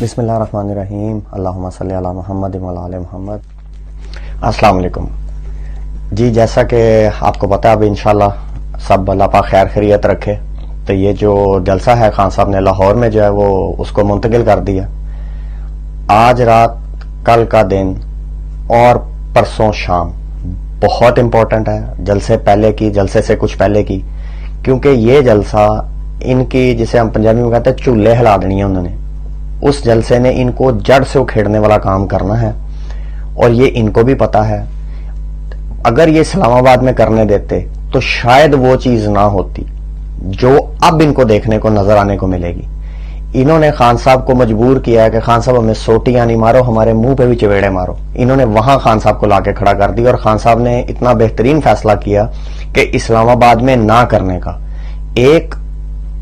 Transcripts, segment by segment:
بسم اللہ الرحمن الرحیم، اللہم صلی علی محمد وعلی آل محمد۔ السلام علیکم جی، جیسا کہ آپ کو پتا ہے اب انشاءاللہ سب اللہ پاک خیر خیریت رکھے، تو یہ جو جلسہ ہے خان صاحب نے لاہور میں جو ہے وہ اس کو منتقل کر دیا آج رات، کل کا دن اور پرسوں شام۔ بہت امپورٹنٹ ہے، جلسے پہلے کی، جلسے سے کچھ پہلے کی، کیونکہ یہ جلسہ ان کی جسے ہم پنجابی میں کہتے ہیں چولہے ہلا دنی ہے انہوں نے۔ اس جلسے نے ان کو جڑ سے اکھیڑنے والا کام کرنا ہے، اور یہ ان کو بھی پتا ہے۔ اگر یہ اسلام آباد میں کرنے دیتے تو شاید وہ چیز نہ ہوتی جو اب ان کو دیکھنے کو نظر آنے کو ملے گی۔ انہوں نے خان صاحب کو مجبور کیا ہے کہ خان صاحب ہمیں سوٹیاں نہیں مارو، ہمارے منہ پہ بھی چویڑے مارو۔ انہوں نے وہاں خان صاحب کو لا کے کھڑا کر دی، اور خان صاحب نے اتنا بہترین فیصلہ کیا کہ اسلام آباد میں نہ کرنے کا۔ ایک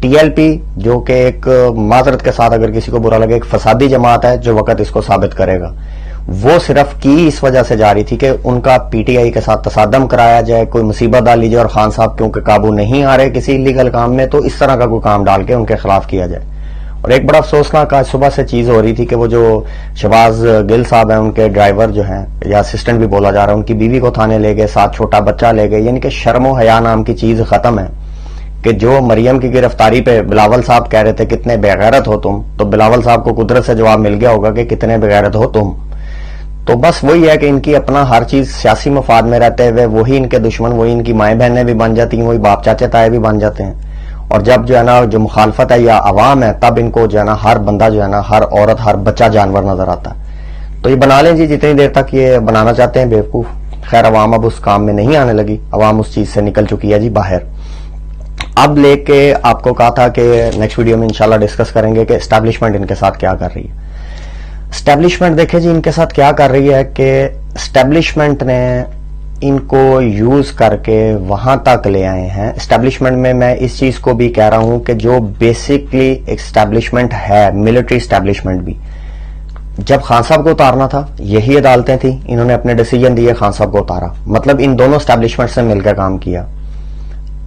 ٹی ایل پی جو کہ ایک معذرت کے ساتھ اگر کسی کو برا لگے ایک فسادی جماعت ہے، جو وقت اس کو ثابت کرے گا، وہ صرف کی اس وجہ سے جاری تھی کہ ان کا پی ٹی آئی کے ساتھ تصادم کرایا جائے، کوئی مصیبت ڈال لی جائے، اور خان صاحب کیونکہ قابو نہیں آ رہے کسی لیگل کام میں، تو اس طرح کا کوئی کام ڈال کے ان کے خلاف کیا جائے۔ اور ایک بڑا افسوسناک آج صبح سے چیز ہو رہی تھی کہ وہ جو شہباز گل صاحب ہیں، ان کے ڈرائیور جو ہیں یا اسسٹنٹ بھی بولا جا رہا ہے، ان کی بیوی کو تھانے لے گئے، ساتھ چھوٹا بچہ لے گئے، یعنی کہ شرم و حیا نام کی چیز ختم ہے۔ کہ جو مریم کی گرفتاری پہ بلاول صاحب کہہ رہے تھے کتنے بے غیرت ہو تم، تو بلاول صاحب کو قدرت سے جواب مل گیا ہوگا کہ کتنے بے غیرت ہو تم۔ تو بس وہی ہے کہ ان کی اپنا ہر چیز سیاسی مفاد میں رہتے ہوئے وہی ان کے دشمن، وہی ان کی مائیں بہنیں بھی بن جاتی ہیں، وہی باپ چاچے تائے بھی بن جاتے ہیں۔ اور جب جو ہے نا جو مخالفت ہے یا عوام ہے، تب ان کو جو ہے نا ہر بندہ جو ہے نا، ہر عورت، ہر بچہ جانور نظر آتا ہے۔ تو یہ بنا لیں جی جتنی دیر تک یہ بنانا چاہتے ہیں بیوقوف۔ خیر عوام اب اس کام میں نہیں آنے لگی، عوام اس چیز سے نکل چکی ہے جی باہر۔ اب لے کے آپ کو کہا تھا کہ نیکسٹ ویڈیو میں انشاءاللہ ڈسکس کریں گے کہ اسٹیبلشمنٹ ان کے ساتھ کیا کر رہی ہے۔ اسٹیبلشمنٹ دیکھیں جی ان کے ساتھ کیا کر رہی ہے کہ اسٹیبلشمنٹ نے ان کو یوز کر کے وہاں تک لے آئے ہیں۔ اسٹیبلشمنٹ میں اس چیز کو بھی کہہ رہا ہوں کہ جو بیسکلی اسٹیبلشمنٹ ہے، ملٹری اسٹیبلشمنٹ بھی، جب خان صاحب کو اتارنا تھا یہی عدالتیں تھیں، انہوں نے اپنے ڈیسیجن دیے، خان صاحب کو اتارا، مطلب ان دونوں اسٹیبلشمنٹ سے مل کر کام کیا۔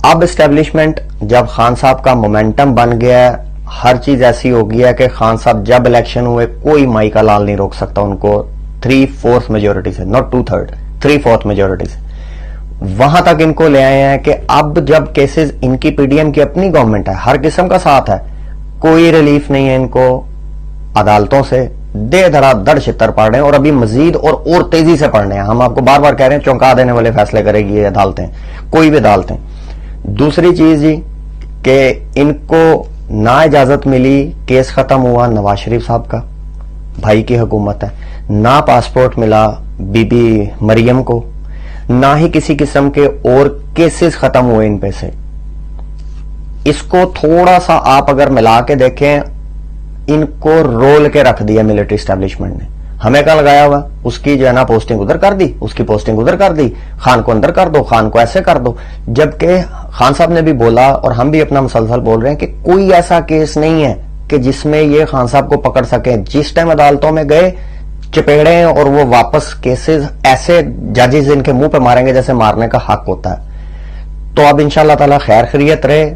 اب اسٹیبلشمنٹ جب خان صاحب کا مومنٹم بن گیا ہے، ہر چیز ایسی ہو گئی ہے کہ خان صاحب جب الیکشن ہوئے کوئی مائی کا لال نہیں روک سکتا ان کو 3/4 میجورٹی سے، ناٹ 2/3، 3/4 میجورٹی سے۔ وہاں تک ان کو لے آئے ہیں کہ اب جب کیسز ان کی پی ڈی ایم کی اپنی گورنمنٹ ہے، ہر قسم کا ساتھ ہے، کوئی ریلیف نہیں ہے ان کو عدالتوں سے، دے دھڑا دڑ چھتر پڑ رہے ہیں، اور ابھی مزید اور تیزی سے پڑھنے ہیں۔ ہم آپ کو بار بار کہہ رہے ہیں چونکا دینے والے فیصلے کرے گی یہ عدالتیں، کوئی بھی عدالتیں۔ دوسری چیز جی کہ ان کو نہ اجازت ملی، کیس ختم ہوا نواز شریف صاحب کا، بھائی کی حکومت ہے، نہ پاسپورٹ ملا بی بی مریم کو، نہ ہی کسی قسم کے اور کیسز ختم ہوئے ان پہ سے۔ اس کو تھوڑا سا آپ اگر ملا کے دیکھیں، ان کو رول کے رکھ دیا ملٹری اسٹیبلشمنٹ نے۔ ہمیں کہاں لگایا ہوا، اس کی جو ہے نا پوسٹنگ ادھر کر دی، اس کی پوسٹنگ ادھر کر دی، خان کو اندر کر دو، خان کو ایسے کر دو۔ جبکہ خان صاحب نے بھی بولا اور ہم بھی اپنا مسلسل بول رہے ہیں کہ کوئی ایسا کیس نہیں ہے کہ جس میں یہ خان صاحب کو پکڑ سکیں۔ جس ٹائم عدالتوں میں گئے چپیڑے، اور وہ واپس کیسز ایسے ججز ان کے منہ پہ ماریں گے جیسے مارنے کا حق ہوتا ہے۔ تو اب انشاءاللہ تعالی خیر خیریت رہے۔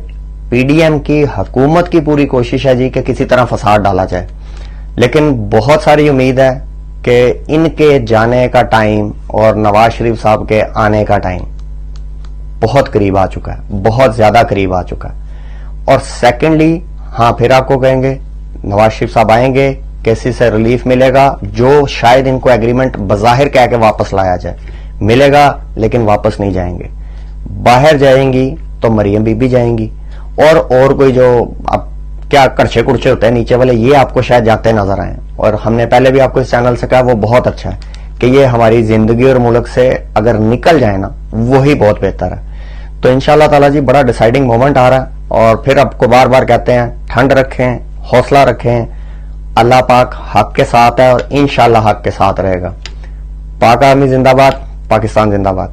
پی ڈی ایم کی حکومت کی پوری کوشش ہے جی کہ کسی طرح فساد ڈالا جائے، لیکن بہت ساری امید ہے کہ ان کے جانے کا ٹائم اور نواز شریف صاحب کے آنے کا ٹائم بہت قریب آ چکا ہے، بہت زیادہ قریب آ چکا ہے۔ اور سیکنڈلی ہاں پھر آپ کو کہیں گے نواز شریف صاحب آئیں گے، کیسی سے ریلیف ملے گا، جو شاید ان کو ایگریمنٹ بظاہر کہہ کے واپس لایا جائے، ملے گا لیکن واپس نہیں جائیں گے۔ باہر جائیں گی تو مریم بی بی جائیں گی، اور کوئی جو اب کیا کرچے کڑچے ہوتے ہیں نیچے والے، یہ آپ کو شاید جاتے نظر آئیں۔ اور ہم نے پہلے بھی آپ کو اس چینل سے کہا وہ بہت اچھا ہے کہ یہ ہماری زندگی اور ملک سے اگر نکل جائے نا وہی بہت بہتر ہے۔ تو انشاءاللہ تعالیٰ جی بڑا ڈیسائیڈنگ مومنٹ آ رہا ہے، اور پھر آپ کو بار بار کہتے ہیں ٹھنڈ رکھیں، حوصلہ رکھیں، اللہ پاک حق کے ساتھ ہے اور انشاءاللہ حق کے ساتھ رہے گا۔ پاک آرمی زندہ باد، پاکستان زندہ باد۔